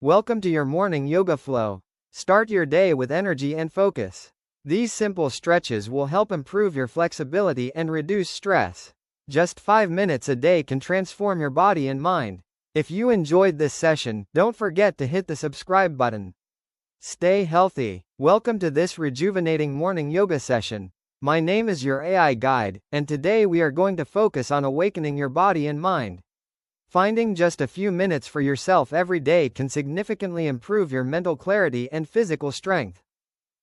Welcome to your morning yoga flow. Start your day with energy and focus. These simple stretches will help improve your flexibility and reduce stress. Just 5 minutes a day can transform your body and mind. If you enjoyed this session, don't forget to hit the subscribe button. Stay healthy. Welcome to this rejuvenating morning yoga session. My name is your AI guide, and today we are going to focus on awakening your body and mind. Finding just a few minutes for yourself every day can significantly improve your mental clarity and physical strength.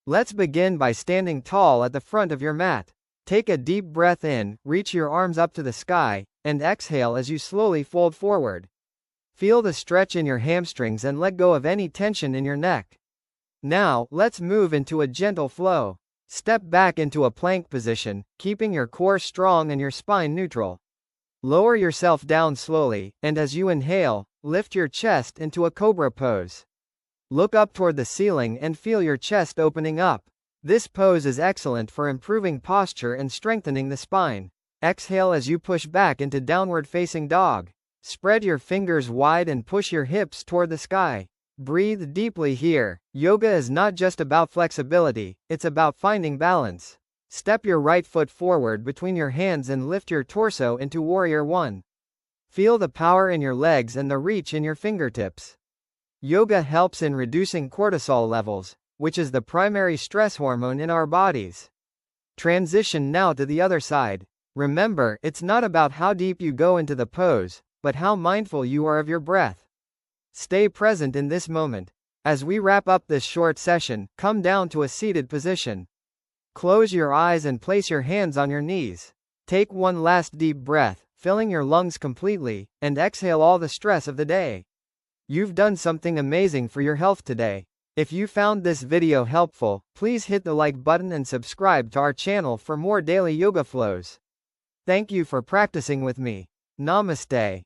Let's begin by standing tall at the front of your mat. Take a deep breath in, reach your arms up to the sky, and exhale as you slowly fold forward. Feel the stretch in your hamstrings and let go of any tension in your neck. Now, let's move into a gentle flow. Step back into a plank position, keeping your core strong and your spine neutral. Lower yourself down slowly, and as you inhale, lift your chest into a cobra pose. Look up toward the ceiling and feel your chest opening up. This pose is excellent for improving posture and strengthening the spine. Exhale as you push back into downward facing dog. Spread your fingers wide and push your hips toward the sky. Breathe deeply here. Yoga is not just about flexibility, it's about finding balance. Step your right foot forward between your hands and lift your torso into Warrior 1. Feel the power in your legs and the reach in your fingertips. Yoga helps in reducing cortisol levels, which is the primary stress hormone in our bodies. Transition now to the other side. Remember, it's not about how deep you go into the pose, but how mindful you are of your breath. Stay present in this moment. As we wrap up this short session, come down to a seated position. Close your eyes and place your hands on your knees. Take one last deep breath, filling your lungs completely, and exhale all the stress of the day. You've done something amazing for your health today. If you found this video helpful, please hit the like button and subscribe to our channel for more daily yoga flows. Thank you for practicing with me. Namaste.